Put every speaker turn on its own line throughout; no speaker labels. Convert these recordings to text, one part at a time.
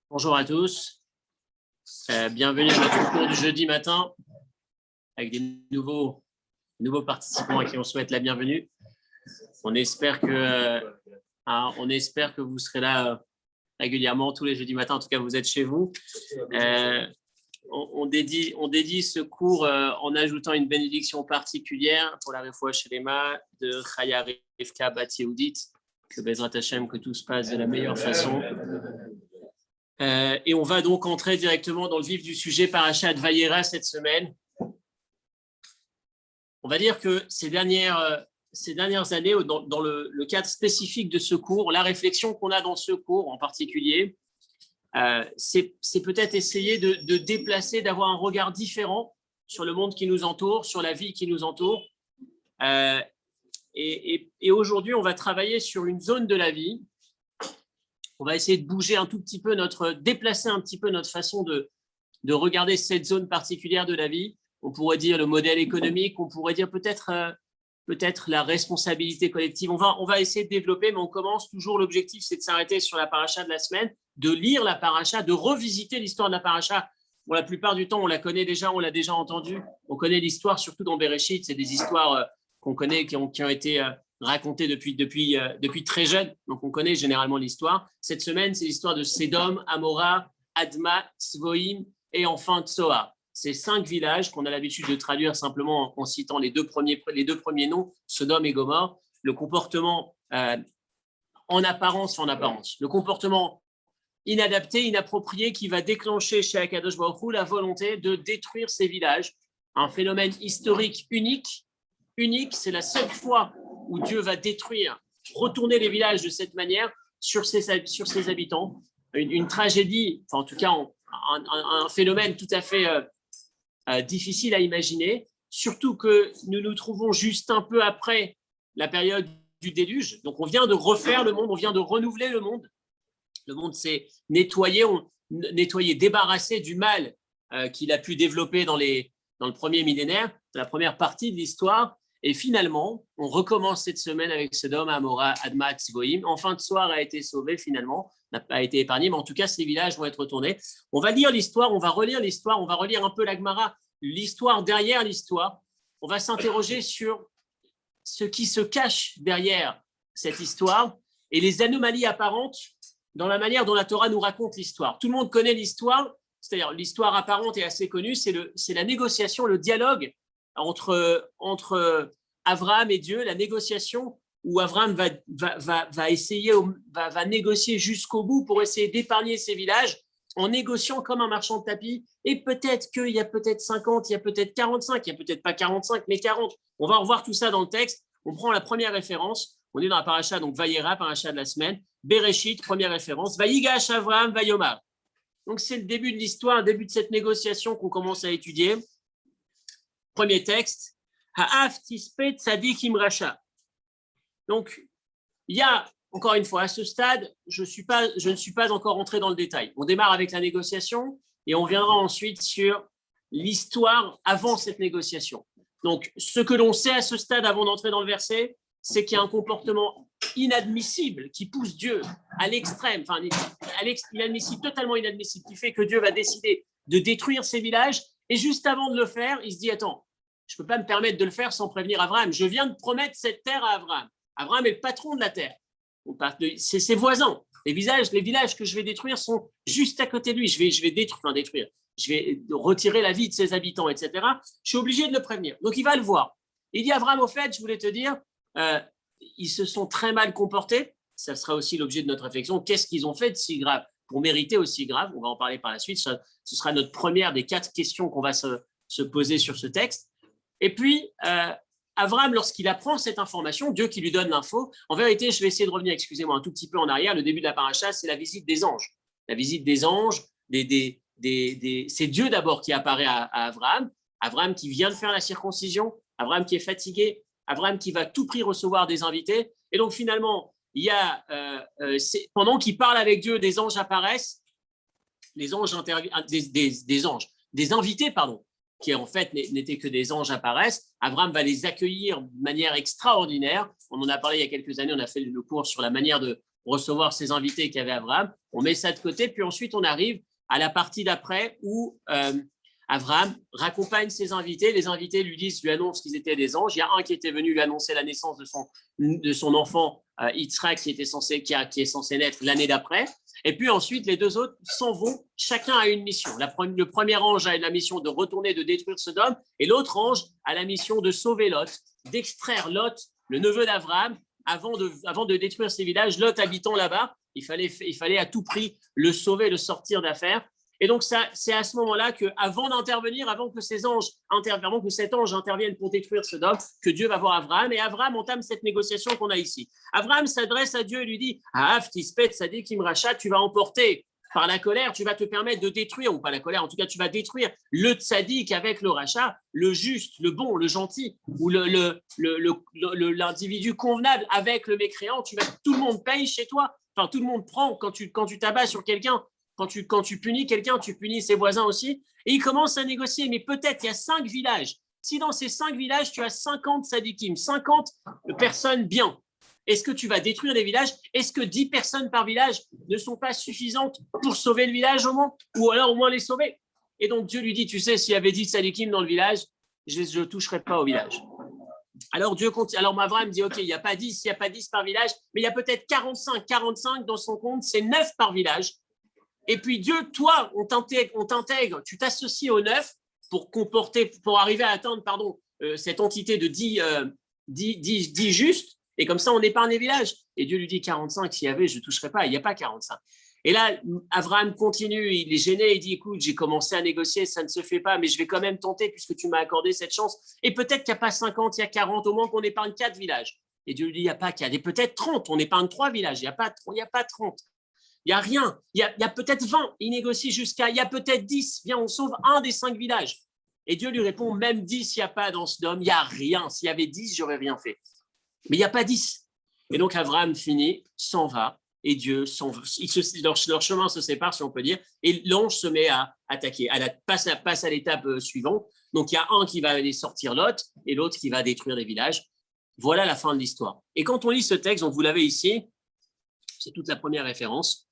Bonjour à tous, bienvenue à notre cours du jeudi matin avec des nouveaux participants à qui on souhaite la bienvenue. On espère que vous serez là régulièrement tous les jeudis matins, en tout cas vous êtes chez vous. On dédie ce cours en ajoutant une bénédiction particulière pour la Refoua Shelema de Chaya Rivka Bat Yehudit, que Bezrat Hashem, que tout se passe de la meilleure façon. Et on va donc entrer directement dans le vif du sujet Parashat Vayera cette semaine. On va dire que ces dernières années, dans le cadre spécifique de ce cours, la réflexion qu'on a dans ce cours en particulier, c'est peut-être essayer de déplacer, d'avoir un regard différent sur le monde qui nous entoure, sur la vie qui nous entoure. Et aujourd'hui, on va travailler sur une zone de la vie. On va essayer de bouger un tout petit peu déplacer un petit peu notre façon de regarder cette zone particulière de la vie. On pourrait dire le modèle économique, on pourrait dire peut-être la responsabilité collective. On va essayer de développer, mais on commence toujours. L'objectif, c'est de s'arrêter sur la paracha de la semaine, de lire la paracha, de revisiter l'histoire de la paracha. Bon, la plupart du temps, on la connaît déjà, on l'a déjà entendue. On connaît l'histoire, surtout dans Bereshit. C'est des histoires qu'on connaît, qui ont été racontées depuis très jeune. Donc, on connaît généralement l'histoire. Cette semaine, c'est l'histoire de Sédom, Amora, Adma, Tzvoïm et enfin Tsoar. Ces 5 villages qu'on a l'habitude de traduire simplement en citant les deux premiers noms, Sodome et Gomorrhe. Le comportement en apparence, le comportement inadapté, inapproprié qui va déclencher chez Akadosh Baruch Hu la volonté de détruire ces villages. Un phénomène historique unique, c'est la seule fois où Dieu va retourner les villages de cette manière sur ses habitants. Une tragédie, enfin en tout cas un phénomène tout à fait difficile à imaginer, surtout que nous nous trouvons juste un peu après la période du déluge. Donc on vient de refaire le monde, on vient de renouveler le monde. Le monde s'est nettoyé, débarrassé du mal qu'il a pu développer dans le premier millénaire, la première partie de l'histoire. Et finalement, on recommence cette semaine avec Sodome, Amora, Adma, Tzvoïm. Enfin, Tsoar a été sauvé finalement, n'a pas été épargné, mais en tout cas, ces villages vont être retournés. On va lire l'histoire, on va relire l'histoire, on va relire un peu la Gemara, l'histoire derrière l'histoire. On va s'interroger sur ce qui se cache derrière cette histoire et les anomalies apparentes dans la manière dont la Torah nous raconte l'histoire. Tout le monde connaît l'histoire, c'est-à-dire l'histoire apparente et assez connue, c'est la négociation, le dialogue entre Abraham et Dieu, la négociation où Abraham va négocier jusqu'au bout pour essayer d'épargner ses villages en négociant comme un marchand de tapis. Et peut-être qu'il y a peut-être 50, il y a peut-être 45, il n'y a peut-être pas 45, mais 40. On va revoir tout ça dans le texte. On prend la première référence. On est dans la paracha, donc Vayera, paracha de la semaine. Bereshit, première référence. Vayigash Avraham, Vayomar. Donc c'est le début de l'histoire, le début de cette négociation qu'on commence à étudier. Premier texte. Ha'af tispet tzadik imracha. Donc, il y a, encore une fois, à ce stade, je ne suis pas encore entré dans le détail. On démarre avec la négociation et on viendra ensuite sur l'histoire avant cette négociation. Donc, ce que l'on sait à ce stade avant d'entrer dans le verset, c'est qu'il y a un comportement inadmissible qui pousse Dieu à l'extrême, inadmissible, totalement inadmissible, qui fait que Dieu va décider de détruire ces villages. Et juste avant de le faire, il se dit, attends, je ne peux pas me permettre de le faire sans prévenir Abraham. Je viens de promettre cette terre à Abraham. Abraham est le patron de la terre. C'est ses voisins. Les villages que je vais détruire sont juste à côté de lui. Je vais détruire. Je vais retirer la vie de ses habitants, etc. Je suis obligé de le prévenir. Donc, il va le voir. Il dit, Abraham, au fait, je voulais te dire, ils se sont très mal comportés. Ça sera aussi l'objet de notre réflexion. Qu'est-ce qu'ils ont fait de si grave pour mériter aussi grave? On va en parler par la suite. Ce sera notre première des 4 questions qu'on va se poser sur ce texte. Et puis, Abraham, lorsqu'il apprend cette information, Dieu qui lui donne l'info, en vérité, je vais essayer de revenir, excusez-moi, un tout petit peu en arrière. Le début de la paracha, c'est la visite des anges. La visite des anges, c'est Dieu d'abord qui apparaît à Abraham. Abraham qui vient de faire la circoncision, Abraham qui est fatigué, Abraham qui va tout prix recevoir des invités. Et donc, finalement, il y a, pendant qu'il parle avec Dieu, des anges apparaissent, des invités, qui en fait n'étaient que des anges, apparaissent. Abraham va les accueillir de manière extraordinaire. On en a parlé il y a quelques années, on a fait le cours sur la manière de recevoir ces invités qu'avait Abraham. On met ça de côté, puis ensuite on arrive à la partie d'après où Abraham raccompagne ses invités. Les invités lui annoncent qu'ils étaient des anges. Il y a un qui était venu lui annoncer la naissance de son enfant, Yitzhak, qui est censé naître l'année d'après. Et puis ensuite, les deux autres s'en vont. Chacun a une mission. Le premier ange a la mission de retourner, de détruire Sodome. Et l'autre ange a la mission de sauver Lot, d'extraire Lot, le neveu d'Abraham, avant de détruire ces villages. Lot habitant là-bas, il fallait à tout prix le sauver, le sortir d'affaire. Et donc, c'est à ce moment-là qu'avant d'intervenir, avant que cet ange intervienne pour détruire Sodome, que Dieu va voir Abraham. Et Abraham entame cette négociation qu'on a ici. Abraham s'adresse à Dieu et lui dit « Ahaf tispet sadik imracha » tu vas emporter par la colère, tu vas te permettre de détruire, ou pas la colère, en tout cas, tu vas détruire le tzadik avec le rachat, le juste, le bon, le gentil, ou l'individu convenable avec le mécréant. Tout le monde paye chez toi. Enfin, tout le monde prend quand tu t'abats sur quelqu'un. Quand tu punis quelqu'un, tu punis ses voisins aussi. Et il commence à négocier. Mais peut-être il y a 5 villages. Si dans ces 5 villages, tu as 50 sadikim, 50 personnes bien, est-ce que tu vas détruire les villages? Est-ce que 10 personnes par village ne sont pas suffisantes pour sauver le village au moins? Ou alors au moins les sauver? Et donc Dieu lui dit, tu sais, s'il y avait 10 sadikim dans le village, je ne toucherai pas au village. Alors Dieu continue. Alors Abraham dit, ok, il n'y a pas 10 par village, mais il y a peut-être 45 dans son compte, c'est 9 par village. Et puis Dieu, toi, on t'intègre, tu t'associes aux 9 pour arriver à atteindre cette entité de 10 justes, et comme ça on épargne les villages. Et Dieu lui dit 45, s'il y avait, je ne toucherai pas, il n'y a pas 45. Et là, Abraham continue, il est gêné, il dit, écoute, j'ai commencé à négocier, ça ne se fait pas, mais je vais quand même tenter puisque tu m'as accordé cette chance. Et peut-être qu'il n'y a pas 50, il y a 40, au moins qu'on épargne 4 villages. Et Dieu lui dit, il n'y a pas 4, et peut-être 30, on épargne 3 villages, il n'y a pas 30. Il n'y a rien, il y a peut-être 20, il négocie jusqu'à, il y a peut-être 10, viens, on sauve un des 5 villages. Et Dieu lui répond, même 10, il n'y a pas dans Sodome, il n'y a rien. S'il y avait 10, j'aurais rien fait. Mais il n'y a pas 10. Et donc Abraham s'en va, et Dieu leur chemin se sépare, si on peut dire, et l'ange se met à attaquer, passe à l'étape suivante. Donc il y a un qui va aller sortir Lot, et l'autre qui va détruire les villages. Voilà la fin de l'histoire. Et quand on lit ce texte, donc vous l'avez ici, c'est toute la première référence.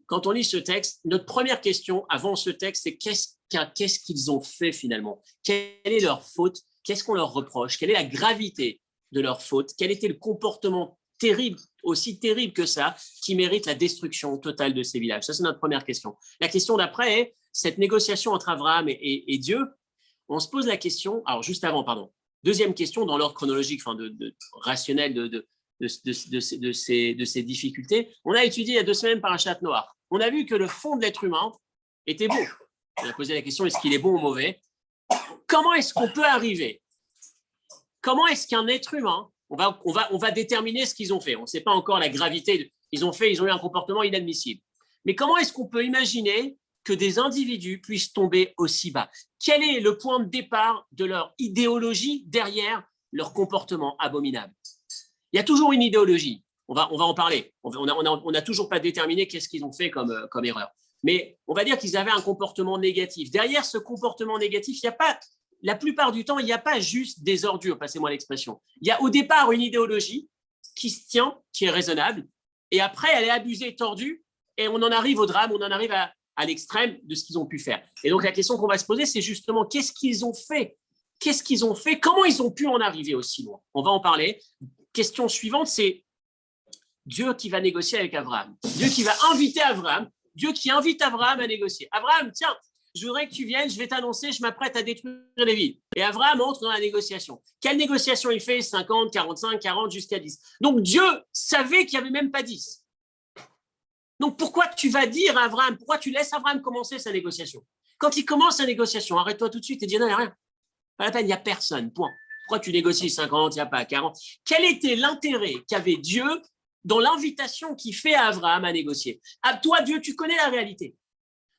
Quand on lit ce texte, notre première question avant ce texte, c'est qu'est-ce qu'ils ont fait finalement? Quelle est leur faute? Qu'est-ce qu'on leur reproche? Quelle est la gravité de leur faute? Quel était le comportement terrible, aussi terrible que ça, qui mérite la destruction totale de ces villages? Ça, c'est notre première question. La question d'après est, cette négociation entre Abraham et Dieu, on se pose la question, alors juste avant, pardon, deuxième question dans l'ordre chronologique, rationnel de ces difficultés. On a étudié il y a 2 semaines Parashat Noach. On a vu que le fond de l'être humain était bon. On a posé la question, est-ce qu'il est bon ou mauvais? Comment est-ce qu'on peut arriver? Comment est-ce qu'un être humain, on va déterminer ce qu'ils ont fait. On ne sait pas encore la gravité. Ils ont eu un comportement inadmissible. Mais comment est-ce qu'on peut imaginer que des individus puissent tomber aussi bas? Quel est le point de départ de leur idéologie derrière leur comportement abominable? Il y a toujours une idéologie. On va en parler. On n'a toujours pas déterminé qu'est-ce qu'ils ont fait comme erreur. Mais on va dire qu'ils avaient un comportement négatif. Derrière ce comportement négatif, il n'y a pas, la plupart du temps, il n'y a pas juste des ordures, passez-moi l'expression. Il y a au départ une idéologie qui se tient, qui est raisonnable, et après, elle est abusée, tordue, et on en arrive au drame, on en arrive à l'extrême de ce qu'ils ont pu faire. Et donc, la question qu'on va se poser, c'est justement qu'est-ce qu'ils ont fait? Qu'est-ce qu'ils ont fait? Comment ils ont pu en arriver aussi loin? On va en parler. Question suivante, c'est Dieu qui va négocier avec Abraham. Dieu qui va inviter Abraham. Dieu qui invite Abraham à négocier. Abraham, tiens, je voudrais que tu viennes, je vais t'annoncer, je m'apprête à détruire les villes. Et Abraham entre dans la négociation. Quelle négociation il fait? 50, 45, 40, jusqu'à 10. Donc Dieu savait qu'il n'y avait même pas 10. Donc pourquoi tu vas dire à Abraham, pourquoi tu laisses Abraham commencer sa négociation? Quand il commence sa négociation, arrête-toi tout de suite et dis non, il n'y a rien. Pas la peine, il n'y a personne, point. Pourquoi tu négocies 50, il n'y a pas 40? Quel était l'intérêt qu'avait Dieu dans l'invitation qu'il fait à Abraham à négocier? À toi, Dieu, tu connais la réalité.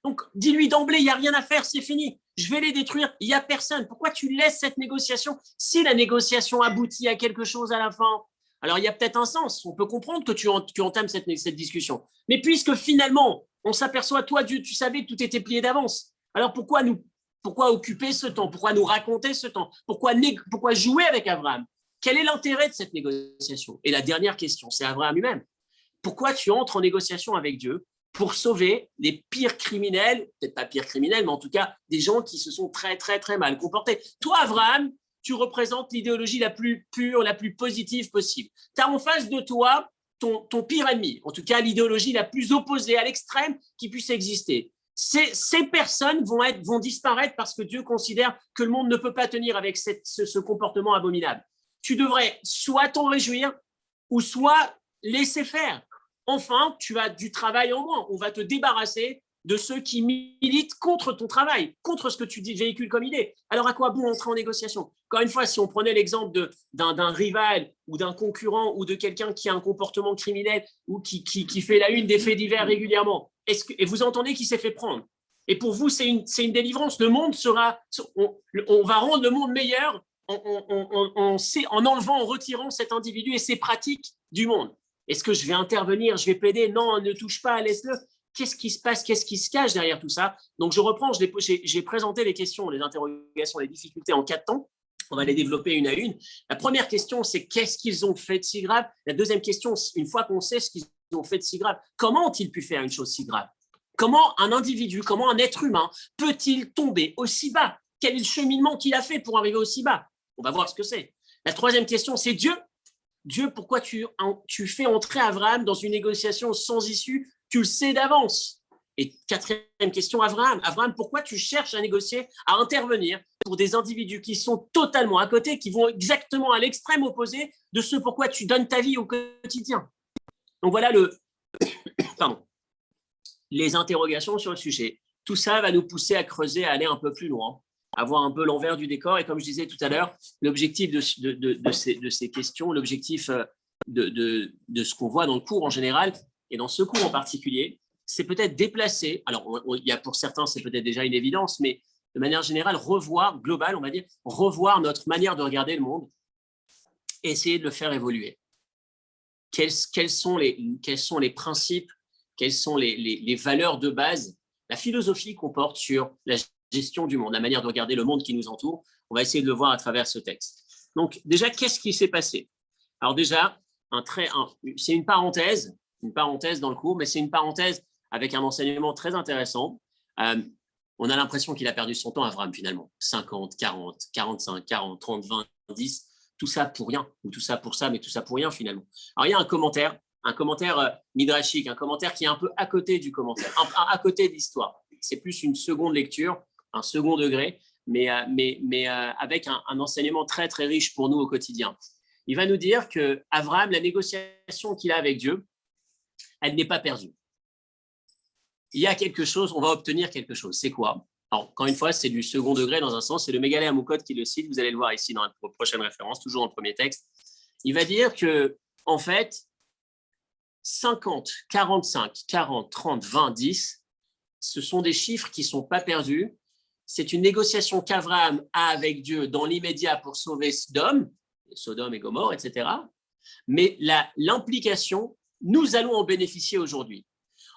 Donc, dis-lui d'emblée, il n'y a rien à faire, c'est fini. Je vais les détruire, il n'y a personne. Pourquoi tu laisses cette négociation si la négociation aboutit à quelque chose à la fin? Alors, il y a peut-être un sens. On peut comprendre que tu entames cette discussion. Mais puisque finalement, on s'aperçoit, toi, Dieu, tu savais que tout était plié d'avance. Alors, pourquoi nous Pourquoi occuper ce temps? Pourquoi nous raconter ce temps? Pourquoi jouer avec Abraham? Quel est l'intérêt de cette négociation? Et la dernière question, c'est Abraham lui-même. Pourquoi tu entres en négociation avec Dieu pour sauver les pires criminels, peut-être pas pires criminels, mais en tout cas des gens qui se sont très, très, très mal comportés? Toi, Abraham, tu représentes l'idéologie la plus pure, la plus positive possible. Tu as en face de toi ton pire ennemi, en tout cas l'idéologie la plus opposée à l'extrême qui puisse exister. Ces personnes vont disparaître parce que Dieu considère que le monde ne peut pas tenir avec ce comportement abominable. Tu devrais soit t'en réjouir ou soit laisser faire. Enfin, tu as du travail en moins. On va te débarrasser de ceux qui militent contre ton travail, contre ce que tu véhicules comme idée. Alors, à quoi bon entrer en négociation? Encore une fois, si on prenait l'exemple d'un rival ou d'un concurrent ou de quelqu'un qui a un comportement criminel ou qui fait la une des faits divers régulièrement, et vous entendez qu'il s'est fait prendre, et pour vous, c'est une délivrance. Le monde on va rendre le monde meilleur en enlevant, en retirant cet individu et ses pratiques du monde. Est-ce que je vais intervenir? Je vais plaider? Non, ne touche pas, laisse-le. Qu'est-ce qui se passe? Qu'est-ce qui se cache derrière tout ça? Donc, je reprends, j'ai présenté les questions, les interrogations, les difficultés en 4 temps. On va les développer une à une. La première question, c'est qu'est-ce qu'ils ont fait de si grave? La deuxième question, une fois qu'on sait ce qu'ils ont fait de si grave, comment ont-ils pu faire une chose si grave? Comment un individu, comment un être humain peut-il tomber aussi bas? Quel est le cheminement qu'il a fait pour arriver aussi bas? On va voir ce que c'est. La troisième question, c'est Dieu. Dieu, pourquoi tu fais entrer Abraham dans une négociation sans issue? Tu le sais d'avance. Et quatrième question, Abraham. Abraham, pourquoi tu cherches à négocier, à intervenir pour des individus qui sont totalement à côté, qui vont exactement à l'extrême opposé de ce pourquoi tu donnes ta vie au quotidien? Donc voilà les interrogations sur le sujet. Tout ça va nous pousser à creuser, à aller un peu plus loin, à voir un peu l'envers du décor. Et comme je disais tout à l'heure, l'objectif de ces questions, l'objectif de ce qu'on voit dans le cours en général, et dans ce cours en particulier, c'est peut-être déplacer, alors il y a pour certains, c'est peut-être déjà une évidence, mais de manière générale, globale, on va dire, revoir notre manière de regarder le monde et essayer de le faire évoluer. Quels sont les principes, quelles sont les valeurs de base, la philosophie qu'on porte sur la gestion du monde, la manière de regarder le monde qui nous entoure? On va essayer de le voir à travers ce texte. Donc déjà, qu'est-ce qui s'est passé? Alors déjà, c'est une parenthèse dans le cours, mais c'est une parenthèse avec un enseignement très intéressant. On a l'impression qu'il a perdu son temps, Abraham, finalement. 50, 40, 45, 40, 30, 20, 10, tout ça pour rien, ou tout ça pour ça, mais tout ça pour rien, finalement. Alors, il y a un commentaire midrashique, un commentaire qui est un peu à côté du commentaire, à côté de l'histoire. C'est plus une seconde lecture, un second degré, mais avec un enseignement très, très riche pour nous au quotidien. Il va nous dire qu'Abraham, la négociation qu'il a avec Dieu, elle n'est pas perdue. Il y a quelque chose, on va obtenir quelque chose. C'est quoi? Alors, encore une fois, c'est du second degré dans un sens. C'est le Mégalé Amoukot qui le cite. Vous allez le voir ici dans la prochaine référence, toujours dans le premier texte. Il va dire que, en fait, 50, 45, 40, 30, 20, 10, ce sont des chiffres qui ne sont pas perdus. C'est une négociation qu'Abraham a avec Dieu dans l'immédiat pour sauver Sodome et Gomorrhe, etc. Mais l'implication, nous allons en bénéficier aujourd'hui.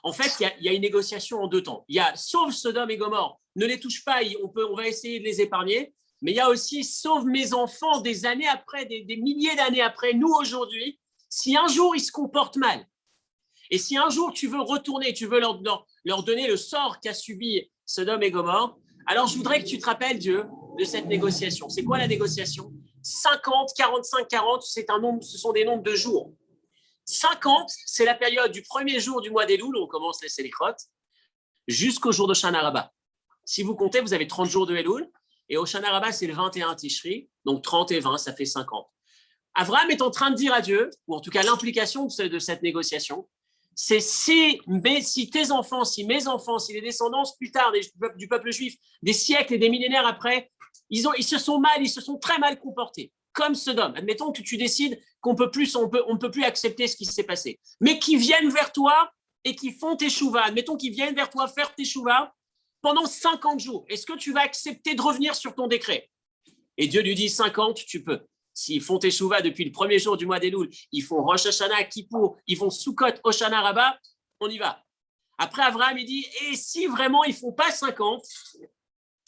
En fait, il y a une négociation en deux temps. Il y a sauve Sodome et Gomorrhe, ne les touche pas, on va essayer de les épargner. Mais il y a aussi sauve mes enfants des années après, des milliers d'années après, nous aujourd'hui, si un jour ils se comportent mal. Et si un jour tu veux retourner, tu veux leur donner le sort qu'a subi Sodome et Gomorrhe, alors je voudrais que tu te rappelles, Dieu, de cette négociation. C'est quoi la négociation? 50, 45, 40, ce sont des nombres de jours. 50, c'est la période du premier jour du mois d'Elul, où on commence les Sélichot, jusqu'au jour de Shana Rabba. Si vous comptez, vous avez 30 jours de Elul, et au Shana Rabba, c'est le 21 Tishri, donc 30 et 20, ça fait 50. Abraham est en train de dire à Dieu, ou en tout cas l'implication de cette négociation, c'est si tes enfants, si mes enfants, si les descendants plus tard du peuple juif, des siècles et des millénaires après, ils se sont très mal comportés, comme Sodome. Admettons que tu décides qu'on ne peut plus accepter ce qui s'est passé, mais qui viennent vers toi et qui font tes chouvas. Admettons qu'ils viennent vers toi faire tes chouvas pendant 50 jours. Est-ce que tu vas accepter de revenir sur ton décret? Et Dieu lui dit 50, tu peux. S'ils font tes chouvas depuis le premier jour du mois d'Elul, ils font Rosh Hashanah, Kippour, ils font Sukkot, Hoshana Rabbah, on y va. Après, Abraham, il dit, et si vraiment ils ne font pas 50,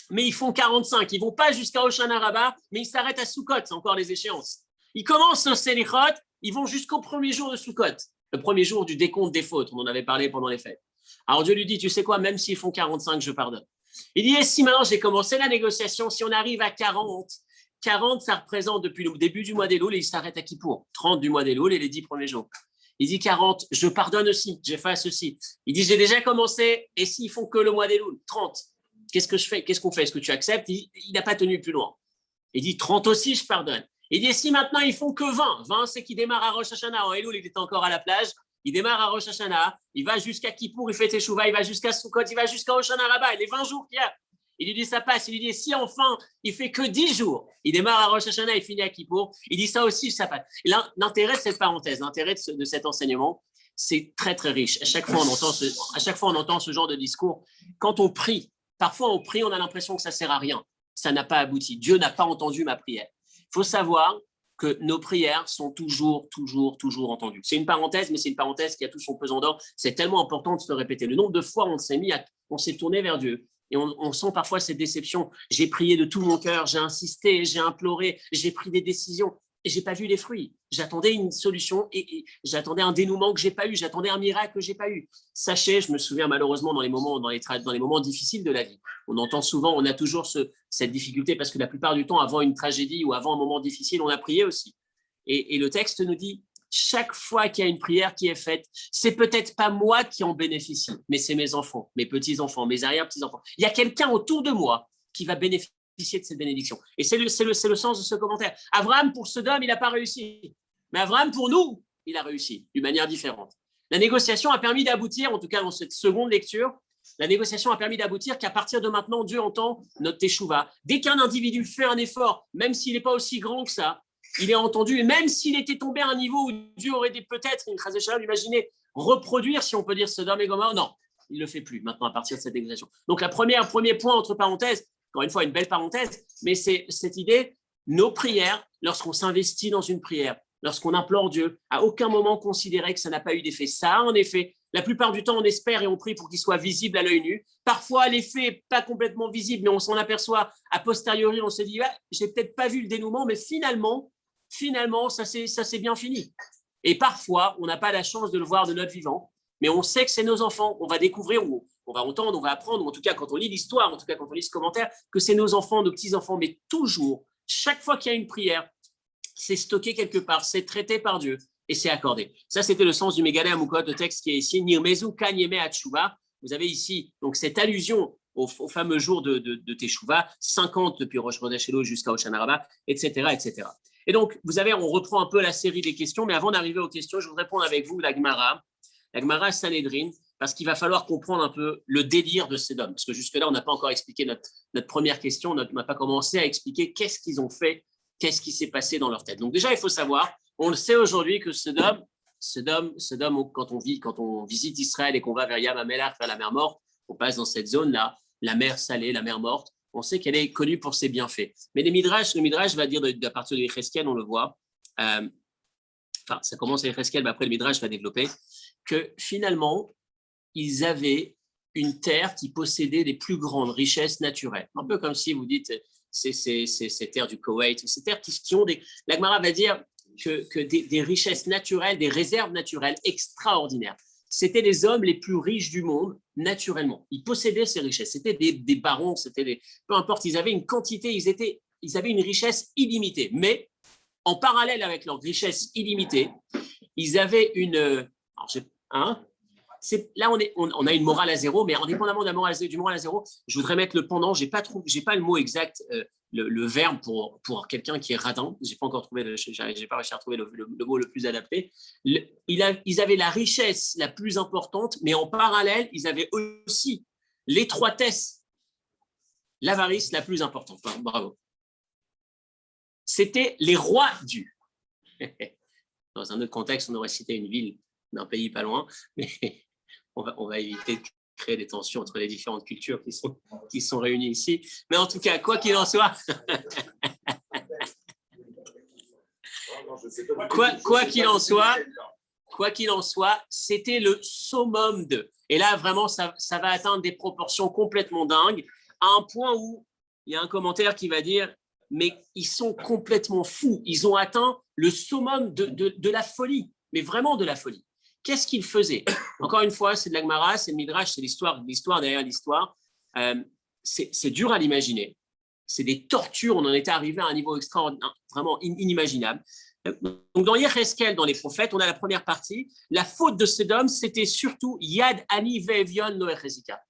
mais ils font 45. Ils ne vont pas jusqu'à Hoshana Rabbah, mais ils s'arrêtent à Sukkot, c'est encore les échéances. Ils commencent au Selichot, ils vont jusqu'au premier jour de Sukkot, le premier jour du décompte des fautes, on en avait parlé pendant les fêtes. Alors Dieu lui dit, tu sais quoi, même s'ils font 45, je pardonne. Il dit, et si maintenant j'ai commencé la négociation, si on arrive à 40, 40, ça représente depuis le début du mois d'Elul et il s'arrête à Kippour, 30 du mois d'Elul et les 10 premiers jours. Il dit 40, je pardonne aussi, j'efface aussi. Il dit, j'ai déjà commencé, et s'ils font que le mois d'Elul, 30, qu'est-ce que je fais? Qu'est-ce qu'on fait? Est-ce que tu acceptes? Il n'a pas tenu plus loin. Il dit 30 aussi, je pardonne. Il dit, si maintenant ils font que 20, 20 c'est qu'il démarre à Rosh Hashanah, en Elul, il était encore à la plage, il démarre à Rosh Hashanah, il va jusqu'à Kippour, il fait Teshuvah, il va jusqu'à Sukkot, il va jusqu'à Hoshana Rabbah, les 20 jours qu'il y a. Il lui dit, ça passe. Il lui dit, si enfin, il fait que 10 jours, il démarre à Rosh Hashanah, il finit à Kippour, il dit, ça aussi, ça passe. Et là, l'intérêt de cette parenthèse, l'intérêt de cet enseignement, c'est très, très riche. À chaque fois, on entend ce genre de discours. Quand on prie, parfois on prie, on a l'impression que ça ne sert à rien. Ça n'a pas abouti. Dieu n'a pas entendu ma prière. Il faut savoir que nos prières sont toujours entendues. C'est une parenthèse, mais c'est une parenthèse qui a tout son pesant d'or. C'est tellement important de se le répéter. Le nombre de fois on s'est tourné vers Dieu et on sent parfois cette déception. J'ai prié de tout mon cœur, j'ai insisté, j'ai imploré, j'ai pris des décisions et j'ai pas vu les fruits. J'attendais une solution et j'attendais un dénouement que j'ai pas eu, j'attendais un miracle que j'ai pas eu. Sachez, je me souviens malheureusement dans les moments difficiles de la vie. On entend souvent, on a toujours cette difficulté parce que la plupart du temps, avant une tragédie ou avant un moment difficile, on a prié aussi. Et le texte nous dit, chaque fois qu'il y a une prière qui est faite, c'est peut-être pas moi qui en bénéficie, mais c'est mes enfants, mes petits-enfants, mes arrière-petits-enfants. Il y a quelqu'un autour de moi qui va bénéficier de cette bénédiction. Et c'est le sens de ce commentaire. Abraham, pour Sodome, il n'a pas réussi. Mais Abraham, pour nous, il a réussi d'une manière différente. La négociation a permis d'aboutir, en tout cas dans cette seconde lecture, la négociation a permis d'aboutir qu'à partir de maintenant, Dieu entend notre teshuva. Dès qu'un individu fait un effort, même s'il n'est pas aussi grand que ça, il est entendu. Et même s'il était tombé à un niveau où Dieu aurait peut-être, imaginez, reproduire, si on peut dire, Sodome et Gomorrhe, non, il ne le fait plus maintenant à partir de cette négociation. Donc, premier point, entre parenthèses, encore une fois, une belle parenthèse, mais c'est cette idée, nos prières, lorsqu'on s'investit dans une prière, lorsqu'on implore Dieu, à aucun moment considérer que ça n'a pas eu d'effet. Ça a en effet. La plupart du temps, on espère et on prie pour qu'il soit visible à l'œil nu. Parfois, l'effet n'est pas complètement visible, mais on s'en aperçoit a posteriori. On se dit, ouais, j'ai peut-être pas vu le dénouement, mais finalement, ça s'est bien fini. Et parfois, on n'a pas la chance de le voir de notre vivant, mais on sait que c'est nos enfants. On va découvrir, on va entendre, on va apprendre, ou en tout cas, quand on lit l'histoire, en tout cas, quand on lit ce commentaire, que c'est nos enfants, nos petits-enfants, mais toujours, chaque fois qu'il y a une prière, c'est stocké quelque part, c'est traité par Dieu et c'est accordé. Ça, c'était le sens du Mégalé Amoukot, le texte qui est ici, Nirmezu Kanyeme Hatshuva. Vous avez ici donc cette allusion au fameux jour de Teshuvah, 50 depuis Rosh Chodesh Elul jusqu'à Hoshana Rabbah, etc., etc. Et donc, vous avez, on reprend un peu la série des questions, mais avant d'arriver aux questions, je voudrais répondre avec vous la Gemara Sanhedrin, parce qu'il va falloir comprendre un peu le délire de ces hommes. Parce que jusque-là, on n'a pas encore expliqué notre première question, on n'a pas commencé à expliquer qu'est-ce qu'ils ont fait, qu'est-ce qui s'est passé dans leur tête. Donc déjà, il faut savoir, on le sait aujourd'hui que Sodome, quand on visite Israël et qu'on va vers Yam HaMelach, vers la mer morte, on passe dans cette zone-là, la mer salée, la mer morte, on sait qu'elle est connue pour ses bienfaits. Mais le Midrash va dire, à partir de Yecheskel, on le voit, ça commence à Yecheskel, mais après le Midrash va développer, que finalement, ils avaient une terre qui possédait les plus grandes richesses naturelles. Un peu comme si vous dites, ces terres du Koweït, ces terres qui ont des... La Gemara va dire que des richesses naturelles, des réserves naturelles extraordinaires. C'était les hommes les plus riches du monde, naturellement. Ils possédaient ces richesses. C'était des barons, peu importe, ils avaient une quantité, ils avaient une richesse illimitée. Mais en parallèle avec leur richesse illimitée, ils avaient là, on a une morale à zéro, mais indépendamment du moral à zéro, je voudrais mettre le pendant. J'ai pas le mot exact, le verbe pour quelqu'un qui est radin. J'ai pas réussi à trouver le mot le plus adapté. Ils avaient la richesse la plus importante, mais en parallèle, ils avaient aussi l'étroitesse, l'avarice la plus importante. Enfin, bravo. C'était les rois du. Dans un autre contexte, on aurait cité une ville d'un pays pas loin, mais on va éviter de créer des tensions entre les différentes cultures qui sont réunies ici. Mais en tout cas, quoi qu'il en soit, quoi qu'il en soit, c'était le summum de. Et là, vraiment, ça va atteindre des proportions complètement dingues, à un point où il y a un commentaire qui va dire « Mais ils sont complètement fous, ils ont atteint le summum de la folie, mais vraiment de la folie. » Qu'est-ce qu'ils faisaient? Encore une fois, c'est de la Gemara, c'est le Midrash, c'est l'histoire derrière l'histoire. C'est dur à l'imaginer. C'est des tortures, on en était arrivé à un niveau extraordinaire, vraiment inimaginable. Donc dans Yecheskel, dans les prophètes, on a la première partie. La faute de Sodome, c'était surtout Yad Ani Ve'evion Lo Echezika.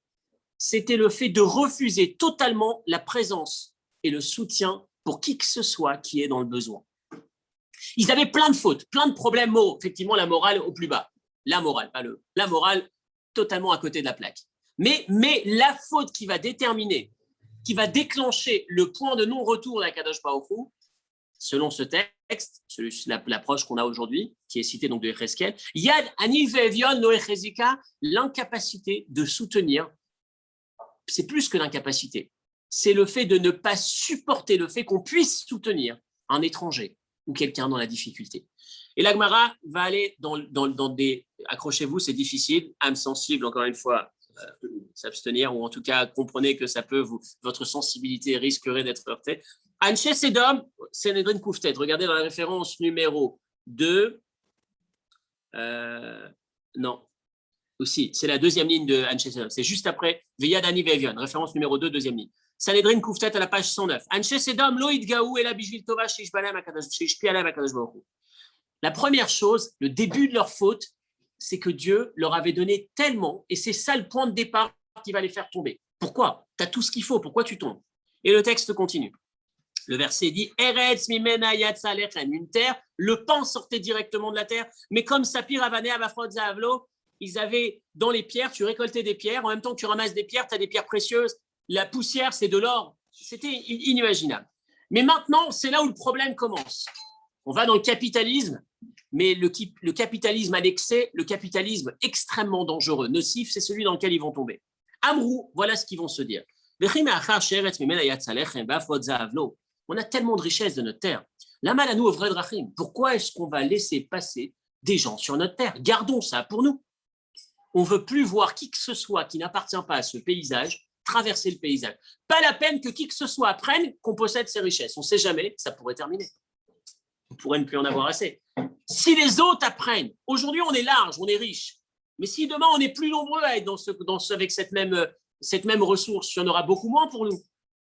C'était le fait de refuser totalement la présence et le soutien pour qui que ce soit qui est dans le besoin. Ils avaient plein de fautes, plein de problèmes moraux. Effectivement, la morale au plus bas. La morale, pas le. La morale totalement à côté de la plaque. Mais la faute qui va déterminer, qui va déclencher le point de non-retour d'Akadosh Baruch Hu, selon ce texte, l'approche qu'on a aujourd'hui, qui est citée donc de Yecheskel, Yad Ani Ve'evion Lo Echezika, l'incapacité de soutenir. C'est plus que l'incapacité. C'est le fait de ne pas supporter le fait qu'on puisse soutenir un étranger ou quelqu'un dans la difficulté. Et la Gemara va aller dans des... Accrochez-vous, c'est difficile, âme sensible, encore une fois, s'abstenir, ou en tout cas, comprenez que ça peut votre sensibilité risquerait d'être heurtée. Anshe Sedom, Sanhedrin Kouftet. Regardez dans la référence numéro 2. Non. Aussi, c'est la deuxième ligne de Anshe Sedom. C'est juste après Veyad Ani Ve'evion, référence numéro 2, deuxième ligne. Sanhedrin Kouftet à la page 109. Anshe Sedom lo itgaou ela bishvil tova sheishpi alem hakadosh baruch hu. La première chose, le début de leur faute, c'est que Dieu leur avait donné tellement, et c'est ça le point de départ qui va les faire tomber. Pourquoi? Tu as tout ce qu'il faut, pourquoi tu tombes? Et le texte continue. Le verset dit Eretz mimena yatsa lechem, une terre, le pain sortait directement de la terre, mais comme Sapir Avané Avafrod Zahavlo, ils avaient dans les pierres, tu récoltais des pierres, en même temps que tu ramasses des pierres, tu as des pierres précieuses, la poussière c'est de l'or, c'était inimaginable. Mais maintenant, c'est là où le problème commence. On va dans le capitalisme, mais le capitalisme à l'excès, le capitalisme extrêmement dangereux, nocif, c'est celui dans lequel ils vont tomber. Amrou, voilà ce qu'ils vont se dire. On a tellement de richesses de notre terre. Pourquoi est-ce qu'on va laisser passer des gens sur notre terre? Gardons ça pour nous. On ne veut plus voir qui que ce soit qui n'appartient pas à ce paysage traverser le paysage. Pas la peine que qui que ce soit apprenne qu'on possède ces richesses. On ne sait jamais, ça pourrait terminer. On pourrait ne plus en avoir assez. Si les autres apprennent, aujourd'hui on est large, on est riche, mais si demain on est plus nombreux à être avec cette même ressource, il y en aura beaucoup moins pour nous.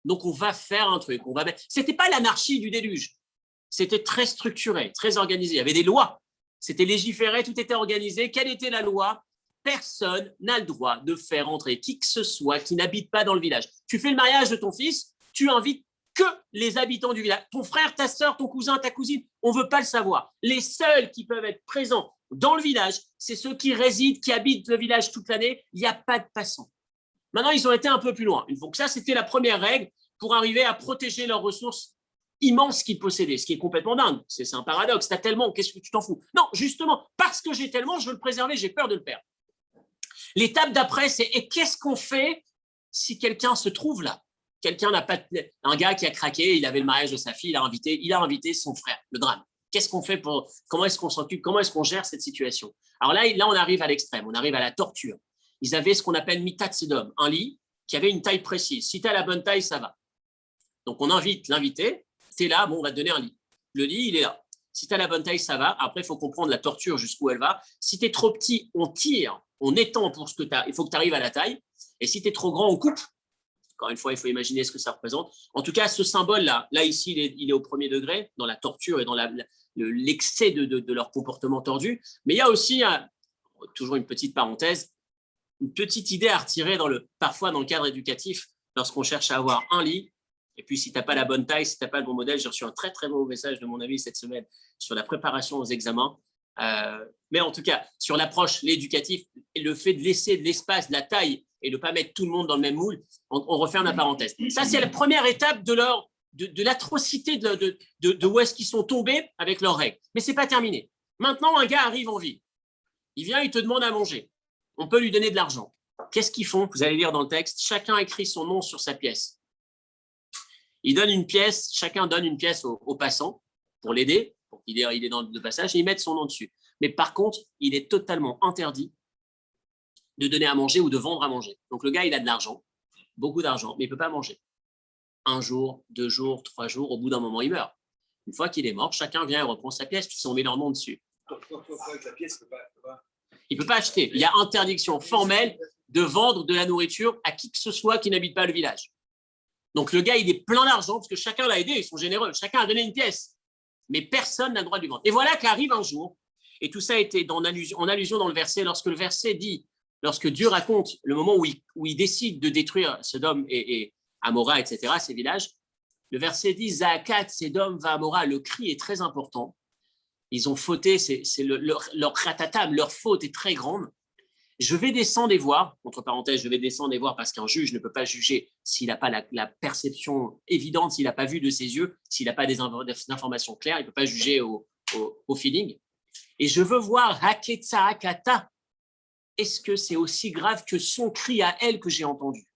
Donc on va faire un truc. Ce n'était pas l'anarchie du déluge, c'était très structuré, très organisé. Il y avait des lois, c'était légiféré, tout était organisé. Quelle était la loi? Personne n'a le droit de faire entrer qui que ce soit qui n'habite pas dans le village. Tu fais le mariage de ton fils, tu invites que les habitants du village. Ton frère, ta soeur, ton cousin, ta cousine, on ne veut pas le savoir. Les seuls qui peuvent être présents dans le village, c'est ceux qui résident, qui habitent le village toute l'année. Il n'y a pas de passants. Maintenant, ils ont été un peu plus loin. Donc ça, c'était la première règle pour arriver à protéger leurs ressources immenses qu'ils possédaient, ce qui est complètement dingue. C'est un paradoxe. Tu as tellement, qu'est-ce que tu t'en fous? Non, justement, parce que j'ai tellement, je veux le préserver, j'ai peur de le perdre. L'étape d'après, c'est et qu'est-ce qu'on fait si quelqu'un se trouve là? Quelqu'un n'a pas un gars qui a craqué, il avait le mariage de sa fille, il a invité son frère, le drame. Qu'est-ce qu'on fait comment est-ce qu'on s'occupe, comment est-ce qu'on gère cette situation? Alors là, on arrive à l'extrême, on arrive à la torture. Ils avaient ce qu'on appelle mitat sedom, un lit qui avait une taille précise. Si tu as la bonne taille, ça va. Donc on invite l'invité, tu es là, bon, on va te donner un lit. Le lit, il est là. Si tu as la bonne taille, ça va. Après, il faut comprendre la torture jusqu'où elle va. Si tu es trop petit, on tire, on étend pour ce que tu as. Il faut que tu arrives à la taille. Et si tu es trop grand, on coupe. Encore une fois, il faut imaginer ce que ça représente. En tout cas, ce symbole-là, là ici, il est au premier degré, dans la torture et dans l'excès de leur comportement tordu. Mais il y a aussi, toujours une petite parenthèse, une petite idée à retirer parfois dans le cadre éducatif, lorsqu'on cherche à avoir un lit. Et puis, si tu n'as pas la bonne taille, si tu n'as pas le bon modèle, j'ai reçu un très, très beau message de mon ami cette semaine sur la préparation aux examens. Mais en tout cas, sur l'approche, l'éducatif, et le fait de laisser de l'espace, de la taille et de ne pas mettre tout le monde dans le même moule, on referme la parenthèse. Ça, c'est la première étape de l'atrocité de où est-ce qu'ils sont tombés avec leurs règles. Mais ce n'est pas terminé. Maintenant, un gars arrive en ville. Il vient, il te demande à manger. On peut lui donner de l'argent. Qu'est-ce qu'ils font? Vous allez lire dans le texte. Chacun écrit son nom sur sa pièce. Chacun donne une pièce au passant pour l'aider, pour qu'il est dans le passage, et ils mettent son nom dessus. Mais par contre, il est totalement interdit de donner à manger ou de vendre à manger. Donc le gars, il a de l'argent, beaucoup d'argent, mais il ne peut pas manger. 1 jour, 2 jours, 3 jours, au bout d'un moment, il meurt. Une fois qu'il est mort, chacun vient et reprend sa pièce, puis on met leur nom dessus. Il ne peut pas acheter. Il y a interdiction formelle de vendre de la nourriture à qui que ce soit qui n'habite pas le village. Donc le gars, il est plein d'argent parce que chacun l'a aidé, ils sont généreux, chacun a donné une pièce. Mais personne n'a le droit de lui vendre. Et voilà qu'arrive un jour, et tout ça était en allusion dans le verset, lorsque le verset dit, lorsque Dieu raconte le moment où il décide de détruire Sodome et Amora, etc., ces villages, le verset dit, Zaakat, Sodome, va Amora, le cri est très important. Ils ont fauté, leur ratatam, leur faute est très grande. Je vais descendre et voir, entre parenthèses, je vais descendre et voir parce qu'un juge ne peut pas juger s'il n'a pas la perception évidente, s'il n'a pas vu de ses yeux, s'il n'a pas des informations claires, il ne peut pas juger au feeling. Et je veux voir Haketsa Hakata, est-ce que c'est aussi grave que son cri à elle que j'ai entendu?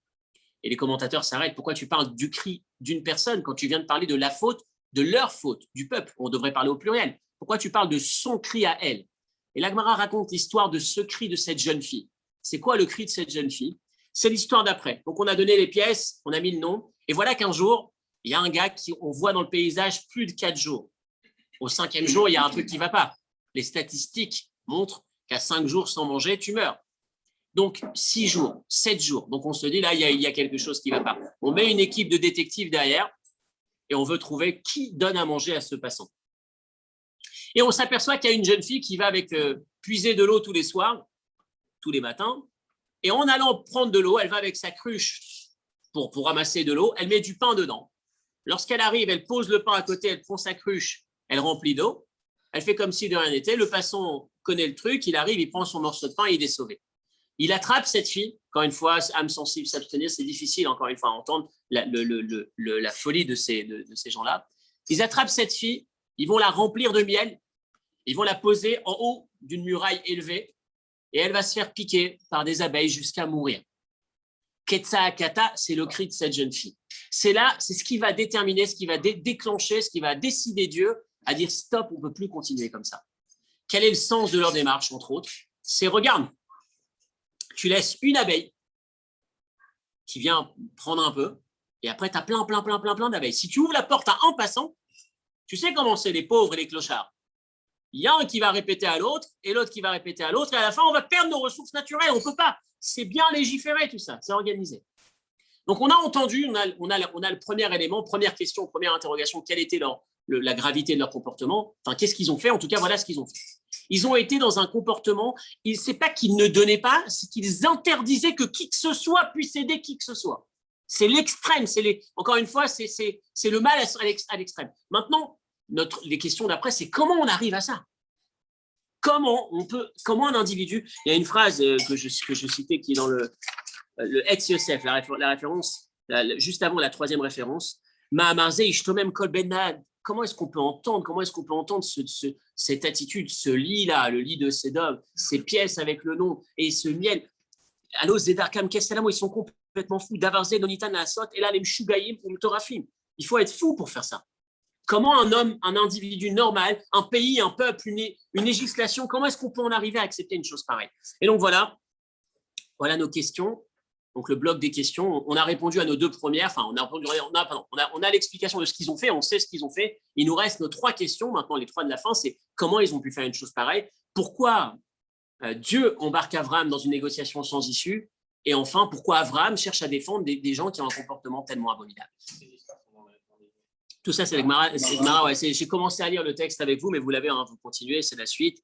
Et les commentateurs s'arrêtent, pourquoi tu parles du cri d'une personne quand tu viens de parler de la faute, de leur faute, du peuple? On devrait parler au pluriel. Pourquoi tu parles de son cri à elle? Et la Gemara raconte l'histoire de ce cri de cette jeune fille. C'est quoi le cri de cette jeune fille? C'est l'histoire d'après. Donc, on a donné les pièces, on a mis le nom, et voilà qu'un jour, il y a un gars qu'on voit dans le paysage plus de 4 jours. Au 5e jour, il y a un truc qui ne va pas. Les statistiques montrent qu'à 5 jours sans manger, tu meurs. Donc, 6 jours, 7 jours. Donc, on se dit, là, il y a quelque chose qui ne va pas. On met une équipe de détectives derrière et on veut trouver qui donne à manger à ce passant. Et on s'aperçoit qu'il y a une jeune fille qui va avec puiser de l'eau tous les soirs, tous les matins. Et en allant prendre de l'eau, elle va avec sa cruche pour ramasser de l'eau. Elle met du pain dedans. Lorsqu'elle arrive, elle pose le pain à côté, elle prend sa cruche, elle remplit d'eau. Elle fait comme si de rien n'était. Le passant connaît le truc, il arrive, il prend son morceau de pain et il est sauvé. Il attrape cette fille. Encore une fois, âme sensible, s'abstenir, c'est difficile, encore une fois, à entendre la folie de ces gens-là. Ils attrapent cette fille, ils vont la remplir de miel, ils vont la poser en haut d'une muraille élevée et elle va se faire piquer par des abeilles jusqu'à mourir. Ketsaakata, c'est le cri de cette jeune fille. C'est ce qui va déterminer, ce qui va déclencher, ce qui va décider Dieu à dire stop, on ne peut plus continuer comme ça. Quel est le sens de leur démarche, entre autres? C'est regarde, tu laisses une abeille qui vient prendre un peu et après tu as plein d'abeilles. Si tu ouvres la porte à un passant, tu sais comment c'est les pauvres et les clochards. Il y a un qui va répéter à l'autre et l'autre qui va répéter à l'autre et à la fin, on va perdre nos ressources naturelles. On ne peut pas. C'est bien légiféré tout ça, c'est organisé. Donc, on a entendu, on a le premier élément, première question, première interrogation, quelle était la gravité de leur comportement? Enfin, qu'est-ce qu'ils ont fait? En tout cas, voilà ce qu'ils ont fait. Ils ont été dans un comportement, c'est pas qu'ils ne donnaient pas, c'est qu'ils interdisaient que qui que ce soit puisse aider qui que ce soit. C'est l'extrême, encore une fois, c'est le mal à l'extrême. Maintenant, les questions d'après, c'est comment on arrive à ça? Comment un individu, il y a une phrase que je citais qui est dans le Etz Yosef, la référence, juste avant la 3e référence, Ma'amarze ishtomem kol benad. Comment est-ce qu'on peut entendre cette attitude, ce lit-là, le lit de Sodome, ces pièces avec le nom et ce miel? Allo Zedarkam Kesselamo, ils sont complètement fous. Davarze Donitan Asot, et là, les Mshugayim ou Mtorafim. Il faut être fou pour faire ça. Comment un individu normal, un pays, un peuple, une législation, comment est-ce qu'on peut en arriver à accepter une chose pareille? Et donc voilà nos questions. Donc le bloc des questions, on a répondu à nos 2 premières, enfin on a l'explication de ce qu'ils ont fait, on sait ce qu'ils ont fait. Il nous reste nos 3 questions, maintenant les 3 de la fin, c'est comment ils ont pu faire une chose pareille, pourquoi Dieu embarque Abraham dans une négociation sans issue, et enfin pourquoi Abraham cherche à défendre des gens qui ont un comportement tellement abominable. Tout ça, c'est avec Mara. Ouais, j'ai commencé à lire le texte avec vous, mais vous l'avez, vous continuez, c'est la suite.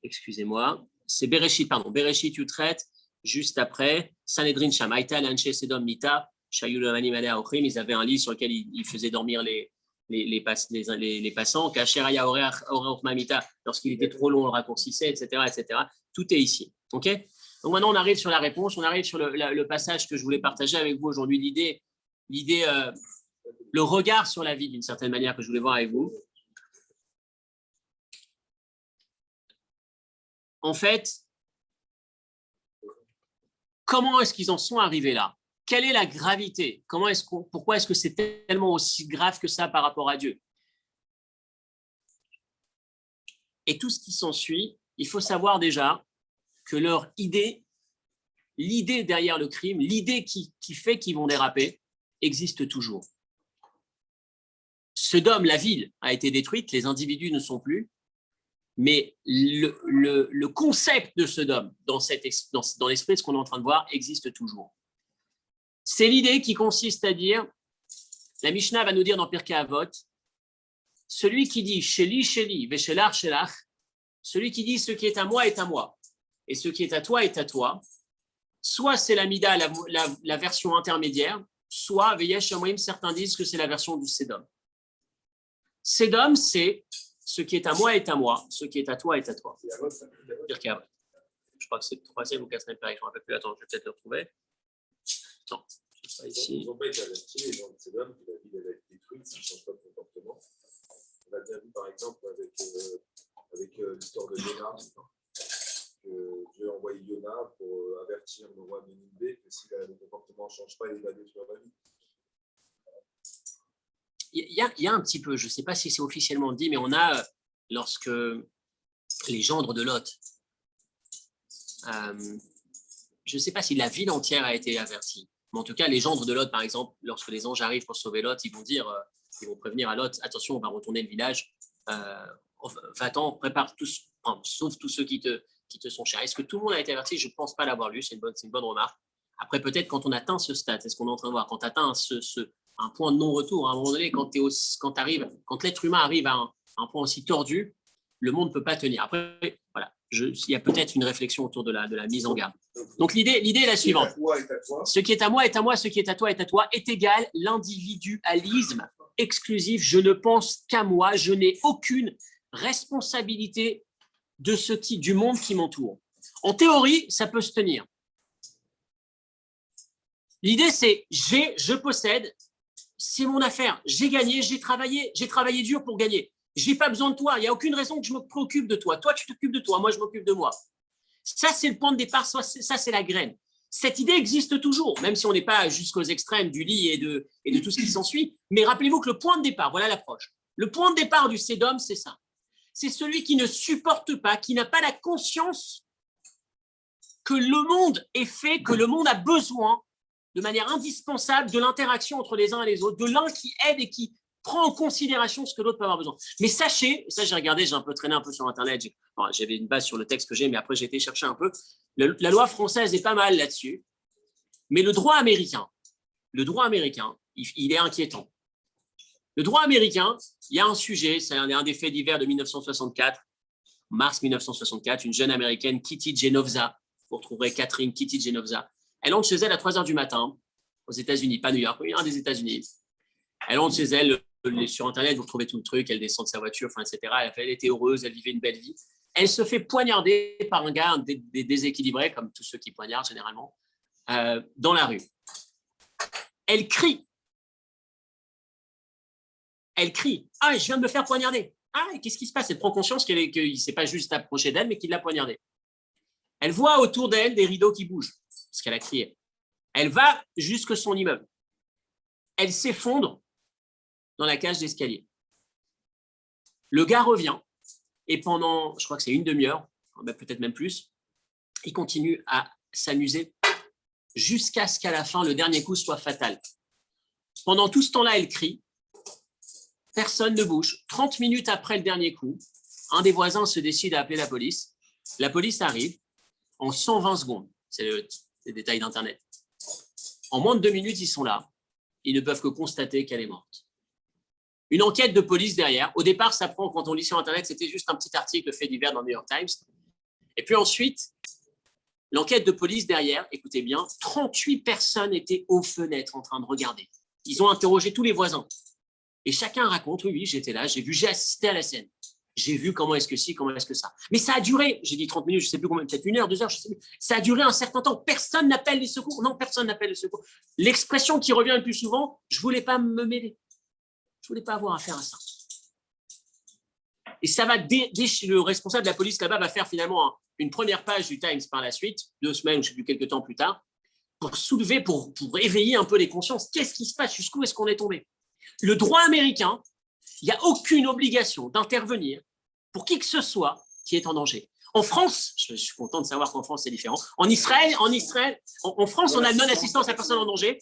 Excusez-moi. C'est Bereshit, Bereshit Yutret, juste après. Sanhedrin Shamaita, Lanche Sedom Mita, Shayul Manimale Aochrim, ils avaient un lit sur lequel ils faisaient dormir les passants. Kasheraya Orech Mamita, lorsqu'il était trop long, on le raccourcissait, etc. Tout est ici. OK? Donc maintenant, on arrive sur la réponse, on arrive sur le passage que je voulais partager avec vous aujourd'hui, l'idée, le regard sur la vie d'une certaine manière que je voulais voir avec vous. En fait, comment est-ce qu'ils en sont arrivés là? Quelle est la gravité? Pourquoi est-ce que c'est tellement aussi grave que ça par rapport à Dieu? Et tout ce qui s'ensuit, il faut savoir déjà que leur idée l'idée derrière le crime, l'idée qui fait qu'ils vont déraper, existe toujours. Sodome, la ville, a été détruite, les individus ne sont plus, mais le concept de Sodome, dans l'esprit de ce qu'on est en train de voir, existe toujours. C'est l'idée qui consiste à dire, la Mishnah va nous dire dans Pirkei Avot, celui qui dit Sheli, Sheli, Veshelach, Shelach, celui qui dit ce qui est à moi, et ce qui est à toi, soit c'est la Mida, la version intermédiaire, soit, Veyesh Shamoim, certains disent que c'est la version du Sédom. Sédom, c'est ce qui est à moi, ce qui est à toi. Pirkei Avot. Je crois que c'est le 3e ou 4e période, je ne me rappelle plus. Attends, je vais peut-être le retrouver. Attends, je sais pas ici.
Ils n'ont pas été avertis, les gens de Sédom, que la ville avait été détruite s'ils ne changent pas de comportement. On a bien vu, par exemple, avec l'histoire de Yona, que Dieu a envoyé Yona pour avertir le roi de Ninive que si le comportement ne change pas, il va détruire la ville.
Il y a un petit peu, je ne sais pas si c'est officiellement dit, mais on a, lorsque les gendres de Lot, je ne sais pas si la ville entière a été avertie, mais en tout cas, les gendres de Lot, par exemple, lorsque les anges arrivent pour sauver Lot, ils vont prévenir à Lot, attention, on va retourner le village, va-t'en, prépare tous, sauf tous ceux qui te sont chers. Est-ce que tout le monde a été averti? Je ne pense pas l'avoir lu, c'est une bonne remarque. Après, peut-être quand on atteint ce stade, c'est ce qu'on est en train de voir, quand tu atteins un point de non-retour, à un moment donné, quand l'être humain arrive à un point aussi tordu, le monde ne peut pas tenir. Après, voilà, il y a peut-être une réflexion autour de la mise en garde. Donc, l'idée est la suivante. Ce qui est à moi, ce qui est à toi, est égal l'individualisme exclusif. Je ne pense qu'à moi, je n'ai aucune responsabilité du monde qui m'entoure. En théorie, ça peut se tenir. L'idée, c'est je possède, c'est mon affaire, j'ai gagné, j'ai travaillé dur pour gagner. Je n'ai pas besoin de toi, il n'y a aucune raison que je me préoccupe de toi. Toi, tu t'occupes de toi, moi, je m'occupe de moi. Ça, c'est le point de départ, ça, c'est la graine. Cette idée existe toujours, même si on n'est pas jusqu'aux extrêmes du lit et de tout ce qui s'ensuit. Mais rappelez-vous que le point de départ, voilà l'approche. Le point de départ du Sédom, c'est ça. C'est celui qui ne supporte pas, qui n'a pas la conscience que le monde est fait, que le monde a besoin de manière indispensable de l'interaction entre les uns et les autres, de l'un qui aide et qui prend en considération ce que l'autre peut avoir besoin. Mais sachez, ça j'ai regardé, j'ai un peu traîné un peu sur Internet, j'avais une base sur le texte que j'ai, mais après j'ai été chercher un peu. La loi française est pas mal là-dessus, mais le droit américain, il est inquiétant. Le droit américain, il y a un sujet, c'est un des faits divers de 1964, mars 1964, une jeune américaine, Kitty Genovza, vous retrouverez Catherine Kitty Genovza, elle entre chez elle à 3h du matin, aux États-Unis, pas New York, mais un des États-Unis. Elle entre chez elle, sur Internet, vous retrouvez tout le truc, elle descend de sa voiture, etc. Elle était heureuse, elle vivait une belle vie. Elle se fait poignarder par un gars déséquilibré, comme tous ceux qui poignardent généralement, dans la rue. Elle crie. Ah, je viens de me faire poignarder. Ah, qu'est-ce qui se passe? Elle prend conscience qu'il ne s'est pas juste approché d'elle, mais qu'il l'a poignardée. Elle voit autour d'elle des rideaux qui bougent, parce qu'elle a crié. Elle va jusque son immeuble. Elle s'effondre dans la cage d'escalier. Le gars revient et pendant, je crois que c'est une demi-heure, peut-être même plus, il continue à s'amuser jusqu'à ce qu'à la fin, le dernier coup soit fatal. Pendant tout ce temps-là, elle crie. Personne ne bouge. 30 minutes après le dernier coup, un des voisins se décide à appeler la police. La police arrive en 120 secondes. C'est les détails d'Internet. En moins de 2 minutes, ils sont là. Ils ne peuvent que constater qu'elle est morte. Une enquête de police derrière. Au départ, ça prend, quand on lit sur Internet, c'était juste un petit article fait divers dans le New York Times. Et puis ensuite, l'enquête de police derrière, écoutez bien, 38 personnes étaient aux fenêtres en train de regarder. Ils ont interrogé tous les voisins. Et chacun raconte, oui, j'étais là, j'ai assisté à la scène. J'ai vu comment est-ce que ci, comment est-ce que ça. Mais ça a duré, j'ai dit 30 minutes, je ne sais plus combien, peut-être 1 heure, 2 heures, je ne sais plus. Ça a duré un certain temps. Personne n'appelle les secours. Non, personne n'appelle les secours. L'expression qui revient le plus souvent, je ne voulais pas me mêler. Je ne voulais pas avoir affaire à ça. Et ça va, le responsable de la police là-bas va faire finalement une première page du Times par la suite, 2 semaines, je ne sais plus, quelques temps plus tard, pour soulever, pour éveiller un peu les consciences. Qu'est-ce qui se passe? Jusqu'où est-ce qu'on est tombé? Le droit américain, il n'y a aucune obligation d'intervenir pour qui que ce soit qui est en danger. En France, je suis content de savoir qu'en France, c'est différent. En Israël, en France, on a non-assistance à personne en danger.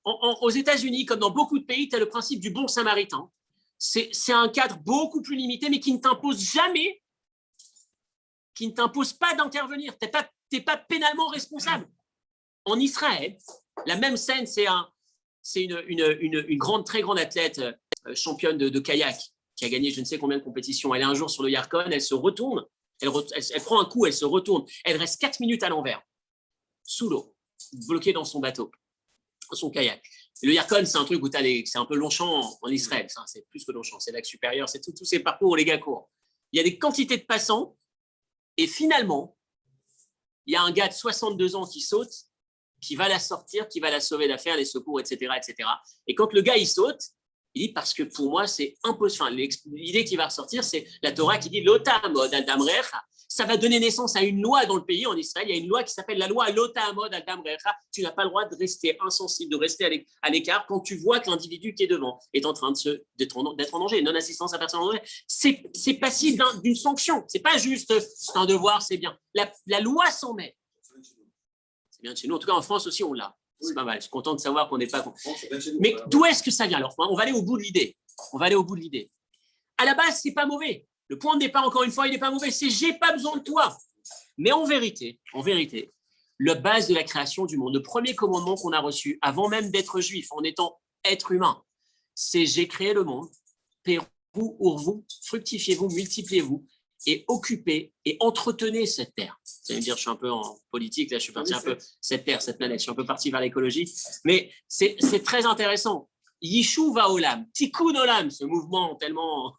Aux États-Unis, comme dans beaucoup de pays, tu as le principe du bon samaritain. C'est un cadre beaucoup plus limité, mais qui ne t'impose jamais, qui ne t'impose pas d'intervenir. Tu n'es pas pénalement responsable. En Israël, la même scène, c'est une très grande athlète championne de kayak qui a gagné je ne sais combien de compétitions. Elle est un jour sur le Yarkon, elle se retourne, elle prend un coup, elle se retourne, elle reste 4 minutes à l'envers, sous l'eau, bloquée dans son bateau, dans son kayak. Et le Yarkon, c'est un truc où c'est un peu Longchamp en Israël, ça, c'est plus que Longchamp, c'est lac supérieur, c'est tous ces parcours où les gars courent. Il y a des quantités de passants, et finalement, il y a un gars de 62 ans qui saute, qui va la sortir, qui va la sauver d'affaires, les secours, etc., etc. Et quand le gars, il saute, il dit, parce que pour moi, c'est impossible. Enfin, l'idée qui va ressortir, c'est la Torah qui dit « Lotamod al-dam recha ». Ça va donner naissance à une loi dans le pays, en Israël. Il y a une loi qui s'appelle la loi Lotamod al-dam recha. Tu n'as pas le droit de rester insensible, de rester à l'écart quand tu vois que l'individu qui est devant est en train d'être en danger. Non-assistance à personne en danger. C'est passible d'une sanction. Ce n'est pas juste « c'est un devoir, c'est bien ». La loi s'en met. C'est bien de chez nous. En tout cas, en France aussi, on l'a. C'est pas mal. Je suis content de savoir qu'on n'est pas. Mais d'où est-ce que ça vient alors? On va aller au bout de l'idée. À la base, c'est pas mauvais. Le point de départ, encore une fois, il n'est pas mauvais. C'est j'ai pas besoin de toi. Mais en vérité, la base de la création du monde, le premier commandement qu'on a reçu, avant même d'être juif, en étant être humain, c'est j'ai créé le monde. Peru, urvu, fructifiez-vous, multipliez-vous. Et occupez et entretenez cette terre. Vous allez me dire, je suis un peu en politique, là, je suis parti un peu, cette terre, cette planète, je suis un peu parti vers l'écologie, mais c'est très intéressant. Yishuv haolam, tikkun olam, ce mouvement tellement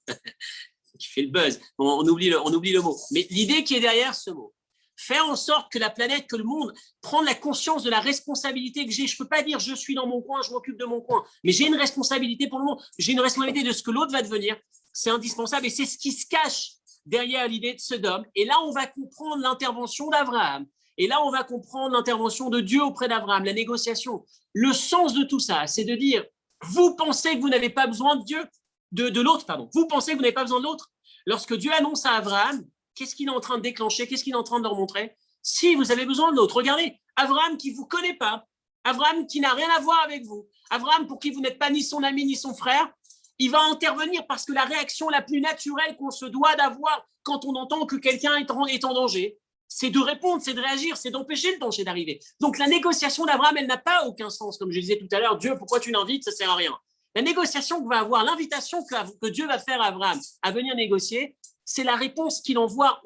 qui fait le buzz, on oublie le mot. Mais l'idée qui est derrière ce mot, faire en sorte que la planète, que le monde prenne la conscience de la responsabilité que j'ai. Je ne peux pas dire je suis dans mon coin, je m'occupe de mon coin, mais j'ai une responsabilité pour le monde, j'ai une responsabilité de ce que l'autre va devenir. C'est indispensable et c'est ce qui se cache derrière l'idée de Sodome. Et là, on va comprendre l'intervention d'Abraham. Et là, on va comprendre l'intervention de Dieu auprès d'Abraham, la négociation. Le sens de tout ça, c'est de dire, vous pensez que vous n'avez pas besoin de Dieu, de l'autre, pardon. Vous pensez que vous n'avez pas besoin de l'autre. Lorsque Dieu annonce à Abraham, qu'est-ce qu'il est en train de déclencher? Qu'est-ce qu'il est en train de leur montrer? Si vous avez besoin de l'autre, regardez, Abraham qui ne vous connaît pas, Abraham qui n'a rien à voir avec vous, Abraham pour qui vous n'êtes pas ni son ami ni son frère, il va intervenir parce que la réaction la plus naturelle qu'on se doit d'avoir quand on entend que quelqu'un est en danger, c'est de répondre, c'est de réagir, c'est d'empêcher le danger d'arriver. Donc la négociation d'Abraham, elle n'a pas aucun sens. Comme je disais tout à l'heure, Dieu, pourquoi tu l'invites? Ça ne sert à rien. La négociation que va avoir, l'invitation que Dieu va faire à Abraham à venir négocier, c'est la réponse qu'il envoie,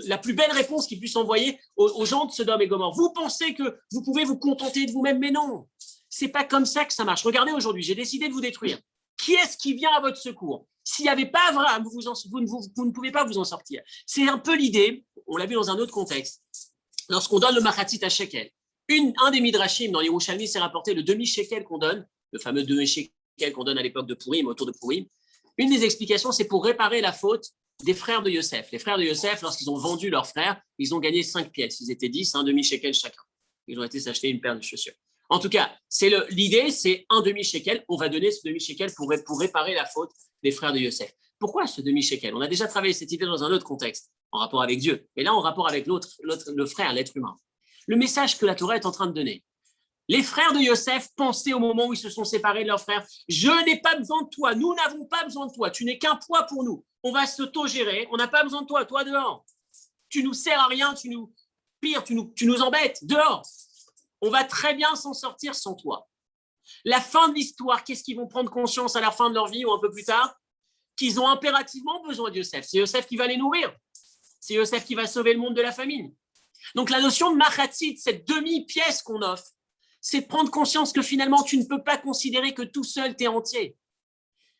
la plus belle réponse qu'il puisse envoyer aux gens de Sodome et Gomorrhe. Vous pensez que vous pouvez vous contenter de vous-même, mais non. C'est pas comme ça que ça marche. Regardez aujourd'hui, j'ai décidé de vous détruire. Qui est-ce qui vient à votre secours? S'il n'y avait pas Abraham, vous ne pouvez pas vous en sortir. C'est un peu l'idée, on l'a vu dans un autre contexte, lorsqu'on donne le machatzit à shekel. Un des midrashim dans Yerushalmi, c'est rapporté le demi-shekel qu'on donne, le fameux demi-shekel qu'on donne à l'époque de Purim, autour de Purim. Une des explications, c'est pour réparer la faute des frères de Yosef. Les frères de Yosef, lorsqu'ils ont vendu leurs frères, ils ont gagné 5 pièces. Ils étaient 10, un demi-shekel chacun. Ils ont été s'acheter une paire de chaussures. En tout cas, l'idée, c'est un demi-shekel. On va donner ce demi-shekel pour réparer la faute des frères de Yosef. Pourquoi ce demi-shekel? On a déjà travaillé cette idée dans un autre contexte, en rapport avec Dieu. Et là, en rapport avec le frère, l'être humain. Le message que la Torah est en train de donner. Les frères de Yosef pensaient au moment où ils se sont séparés de leurs frères, je n'ai pas besoin de toi, nous n'avons pas besoin de toi, tu n'es qu'un poids pour nous. On va s'auto-gérer, on n'a pas besoin de toi, toi dehors. Tu nous sers à rien, tu nous embêtes, dehors. On va très bien s'en sortir sans toi. La fin de l'histoire, qu'est-ce qu'ils vont prendre conscience à la fin de leur vie ou un peu plus tard? Qu'ils ont impérativement besoin de Yosef. C'est Yosef qui va les nourrir. C'est Yosef qui va sauver le monde de la famine. Donc la notion de machatzit, cette demi-pièce qu'on offre, c'est de prendre conscience que finalement, tu ne peux pas considérer que tout seul, tu es entier.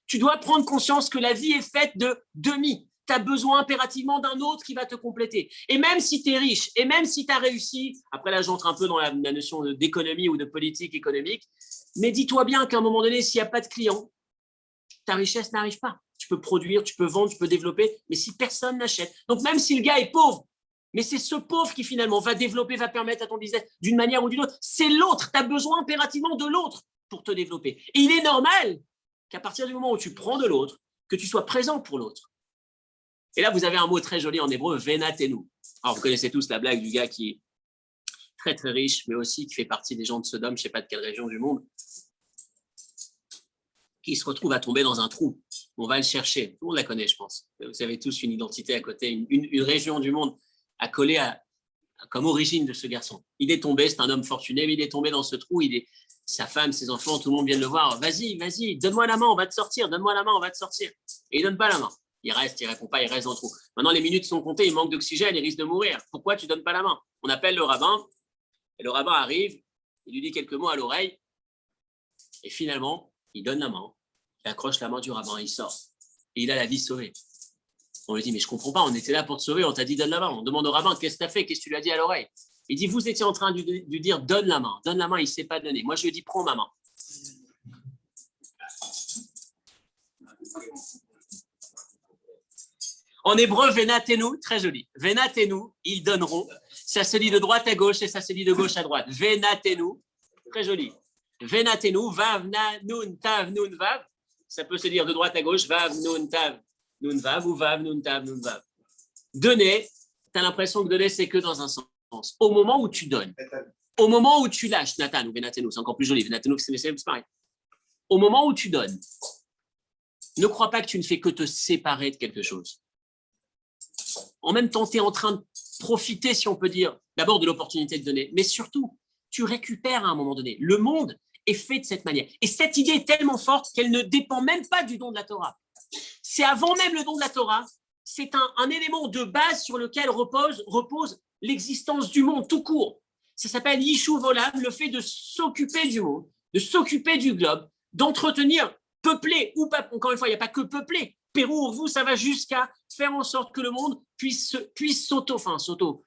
Tu dois prendre conscience que la vie est faite de demi. Tu as besoin impérativement d'un autre qui va te compléter. Et même si tu es riche, et même si tu as réussi, après là, j'entre un peu dans la notion d'économie ou de politique économique, mais dis-toi bien qu'à un moment donné, s'il n'y a pas de clients, ta richesse n'arrive pas. Tu peux produire, tu peux vendre, tu peux développer, mais si personne n'achète. Donc même si le gars est pauvre, mais c'est ce pauvre qui finalement va développer, va permettre à ton business d'une manière ou d'une autre. C'est l'autre, tu as besoin impérativement de l'autre pour te développer. Et il est normal qu'à partir du moment où tu prends de l'autre, que tu sois présent pour l'autre. Et là, vous avez un mot très joli en hébreu, venatenu. Alors, vous connaissez tous la blague du gars qui est très, très riche, mais aussi qui fait partie des gens de Sodome, je ne sais pas de quelle région du monde, qui se retrouve à tomber dans un trou. On va le chercher. Tout le monde la connaît, je pense. Vous avez tous une identité à côté, une région du monde à coller comme origine de ce garçon. Il est tombé, c'est un homme fortuné, mais il est tombé dans ce trou. Sa femme, ses enfants, tout le monde vient le voir. Vas-y, donne-moi la main, on va te sortir. Donne-moi la main, on va te sortir. Et il ne donne pas la main. Il reste, il ne répond pas, il reste dans le trou. Maintenant, les minutes sont comptées, il manque d'oxygène, il risque de mourir. Pourquoi tu ne donnes pas la main? On appelle le rabbin, et le rabbin arrive, il lui dit quelques mots à l'oreille, et finalement, il donne la main, il accroche la main du rabbin, il sort. Et il a la vie sauvée. On lui dit, mais je ne comprends pas, on était là pour te sauver, on t'a dit donne la main. On demande au rabbin, qu'est-ce que tu as fait, qu'est-ce que tu lui as dit à l'oreille? Il dit, vous étiez en train de lui dire, donne la main, il ne s'est pas donné. Moi, je lui ai dit, prends ma main. En hébreu, venatenu, très joli. Venatenu, ils donneront. Ça se lit de droite à gauche et ça se lit de gauche à droite. Venatenu, très joli. Venatenu, vav, na, nun, tav, nun, vav. Ça peut se lire de droite à gauche, vav, nun, tav, nun, vav, ou vav, nun, tav, nun, vav. Donner, tu as l'impression que donner, c'est que dans un sens. Au moment où tu donnes, au moment où tu lâches, Nathan ou Venatenu, c'est encore plus joli. Venatenu, c'est pareil. Au moment où tu donnes, ne crois pas que tu ne fais que te séparer de quelque chose. En même temps, tu es en train de profiter, si on peut dire, d'abord de l'opportunité de donner, mais surtout, tu récupères à un moment donné. Le monde est fait de cette manière. Et cette idée est tellement forte qu'elle ne dépend même pas du don de la Torah. C'est avant même le don de la Torah, c'est un élément de base sur lequel repose l'existence du monde tout court. Ça s'appelle Yishuv Olam, le fait de s'occuper du monde, de s'occuper du globe, d'entretenir, peupler ou pas. Encore une fois, il n'y a pas que peupler. Pérou, vous, ça va jusqu'à faire en sorte que le monde puisse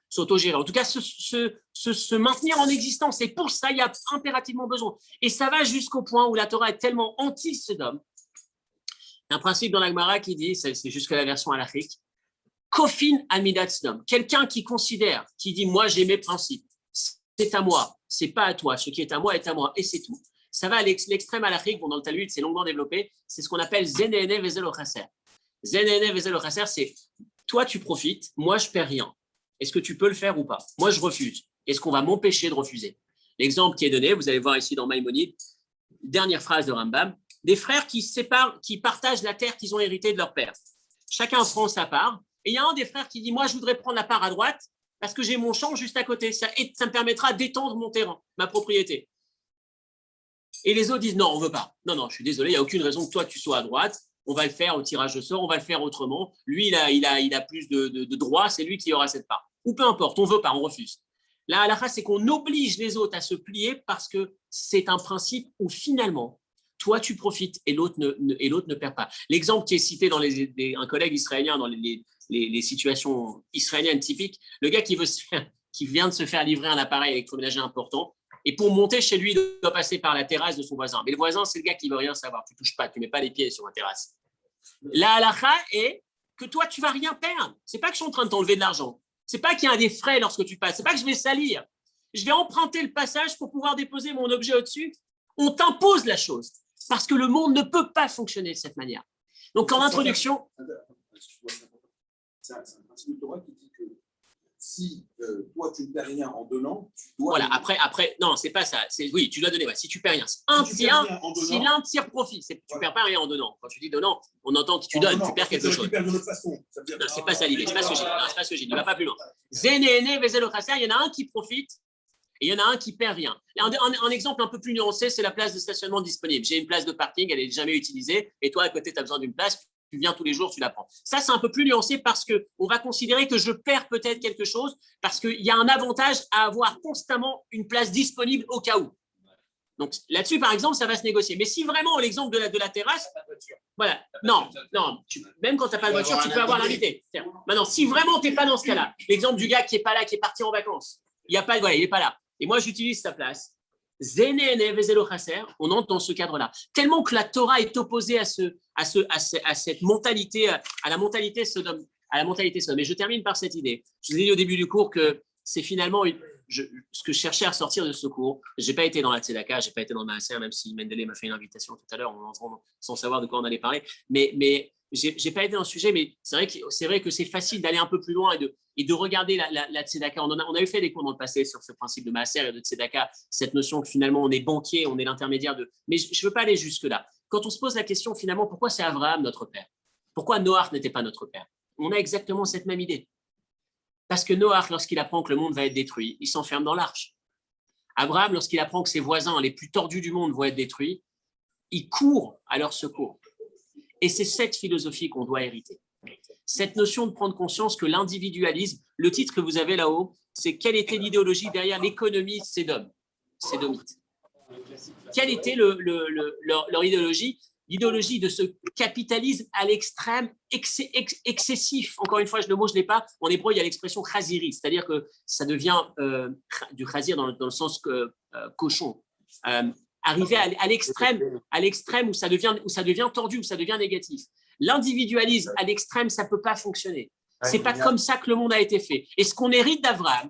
s'auto-gérer. En tout cas, se maintenir en existence. Et pour ça, il y a impérativement besoin. Et ça va jusqu'au point où la Torah est tellement anti-Sodome. Il y a un principe dans la Gemara qui dit, c'est jusqu'à la version halachique, Kofin Amidat Sodom. Quelqu'un qui considère, qui dit, moi, j'ai mes principes. C'est à moi, c'est pas à toi. Ce qui est à moi est à moi. Et c'est tout. Ça va à l'extrême halachique. Bon, dans le Talmud, c'est longuement développé. C'est ce qu'on appelle Zenene Vezel Ochaser. Zenene Vezel Ochaser, c'est toi, tu profites, moi, je perds rien. Est-ce que tu peux le faire ou pas? Moi, je refuse. Est-ce qu'on va m'empêcher de refuser? L'exemple qui est donné, vous allez voir ici dans Maïmonide, dernière phrase de Rambam, des frères qui se séparent, qui partagent la terre qu'ils ont héritée de leur père. Chacun prend sa part. Et il y a un des frères qui dit, moi, je voudrais prendre la part à droite parce que j'ai mon champ juste à côté. Ça me permettra d'étendre mon terrain, ma propriété. Et les autres disent, non, on ne veut pas. Non, je suis désolé, il n'y a aucune raison que toi, tu sois à droite. On va le faire au tirage de sort, on va le faire autrement. Lui, il a plus de droits, c'est lui qui aura cette part. Ou peu importe, on ne veut pas, on refuse. La halakha, c'est qu'on oblige les autres à se plier parce que c'est un principe où finalement, toi, tu profites et l'autre ne perd pas. L'exemple qui est cité dans un collègue israélien dans les situations israéliennes typiques, le gars qui vient de se faire livrer un appareil électroménager important, et pour monter chez lui, il doit passer par la terrasse de son voisin. Mais le voisin, c'est le gars qui ne veut rien savoir. Tu ne touches pas, tu ne mets pas les pieds sur la terrasse. La halakha est que toi, tu ne vas rien perdre. Ce n'est pas que je suis en train de t'enlever de l'argent. Ce n'est pas qu'il y a des frais lorsque tu passes. Ce n'est pas que je vais salir. Je vais emprunter le passage pour pouvoir déposer mon objet au-dessus. On t'impose la chose parce que le monde ne peut pas fonctionner de cette manière. Donc, en introduction…
C'est un principe de Torah qui dit que si toi, tu ne perds rien en donnant, tu dois…
Voilà, après, non, c'est pas ça. Oui, tu dois donner. Ouais. Si tu perds rien, si l'un tire profit, tu ne perds pas rien en donnant. Quand tu dis donnant, on entend que tu donnes, tu perds quelque chose.
Tu perds de notre façon.
Non, c'est pas ça l'idée. C'est pas ce que j'ai dit. C'est pas ce que j'ai dit. Ne va pas plus loin. Zénéné, Vezel Ochaser, il y en a un qui profite et il y en a un qui perd rien. Un exemple un peu plus nuancé, c'est la place de stationnement disponible. J'ai une place de parking, elle n'est jamais utilisée, et toi, à côté, tu as besoin d'une place. Tu viens tous les jours, tu la prends. Ça, c'est un peu plus nuancé parce qu'on va considérer que je perds peut-être quelque chose parce qu'il y a un avantage à avoir constamment une place disponible au cas où. Donc là-dessus, par exemple, ça va se négocier. Mais si vraiment, l'exemple de la terrasse, voilà, non, même quand tu n'as pas de voiture, tu peux avoir l'invité. Maintenant, si vraiment tu n'es pas dans ce cas-là, l'exemple du gars qui n'est pas là, qui est parti en vacances, il n'est pas là. Et moi, j'utilise sa place. On entre dans ce cadre-là. Tellement que la Torah est opposée à cette mentalité, à la mentalité Sodome. Et je termine par cette idée. Je vous ai dit au début du cours que c'est finalement ce que je cherchais à ressortir de ce cours. Je n'ai pas été dans la Tzedaka, je n'ai pas été dans le Maaser, même si Mendele m'a fait une invitation tout à l'heure, sans savoir de quoi on allait parler. Mais j'ai pas été dans le sujet, mais c'est vrai que c'est facile d'aller un peu plus loin et de regarder la tzedaka. On a eu fait des cours dans le passé sur ce principe de maaser et de tzedaka, cette notion que finalement on est banquier, on est l'intermédiaire de. Mais je ne veux pas aller jusque-là. Quand on se pose la question finalement, pourquoi c'est Abraham notre père? Pourquoi Noach n'était pas notre père? On a exactement cette même idée. Parce que Noach, lorsqu'il apprend que le monde va être détruit, il s'enferme dans l'arche. Abraham, lorsqu'il apprend que ses voisins les plus tordus du monde vont être détruits, il court à leur secours. Et c'est cette philosophie qu'on doit hériter. Cette notion de prendre conscience que l'individualisme, le titre que vous avez là-haut, c'est quelle était l'idéologie derrière l'économie sédomite. Quelle était leur idéologie? L'idéologie de ce capitalisme à l'extrême excessif. Encore une fois, le mot, je ne l'ai pas. En hébreu, il y a l'expression chaziri, c'est-à-dire que ça devient du chazir dans le sens cochon. Arriver à l'extrême où ça devient tordu, où ça devient négatif. L'individualisme à l'extrême, ça ne peut pas fonctionner. Ce n'est pas comme ça que le monde a été fait. Et ce qu'on hérite d'Abraham,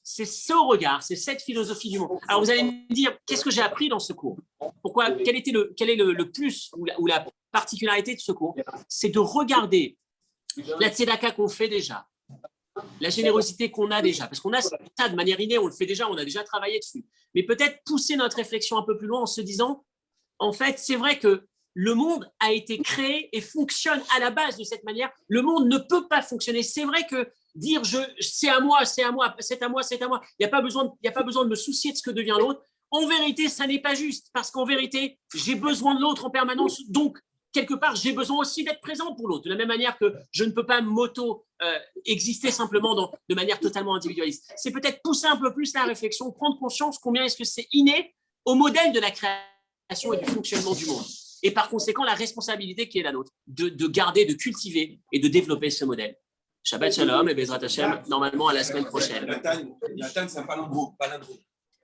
c'est ce regard, c'est cette philosophie du monde. Alors vous allez me dire, qu'est-ce que j'ai appris dans ce cours? Pourquoi? Quel est le plus ou la particularité de ce cours? C'est de regarder la tzedaka qu'on fait déjà, la générosité qu'on a déjà, parce qu'on a ça de manière innée, on le fait déjà, on a déjà travaillé dessus. Mais peut-être pousser notre réflexion un peu plus loin en se disant, en fait, c'est vrai que le monde a été créé et fonctionne à la base de cette manière. Le monde ne peut pas fonctionner. C'est vrai que dire c'est à moi, il n'y a pas besoin de me soucier de ce que devient l'autre. En vérité, ça n'est pas juste, parce qu'en vérité, j'ai besoin de l'autre en permanence. Donc, quelque part, j'ai besoin aussi d'être présent pour l'autre. De la même manière que je ne peux pas exister simplement de manière totalement individualiste. C'est peut-être pousser un peu plus la réflexion, prendre conscience combien est-ce que c'est inné au modèle de la création et du fonctionnement du monde. Et par conséquent, la responsabilité qui est la nôtre, de garder, de cultiver et de développer ce modèle. Shabbat Shalom et Bezrat Hashem, normalement à la semaine prochaine.
Nathan, c'est un palindrome.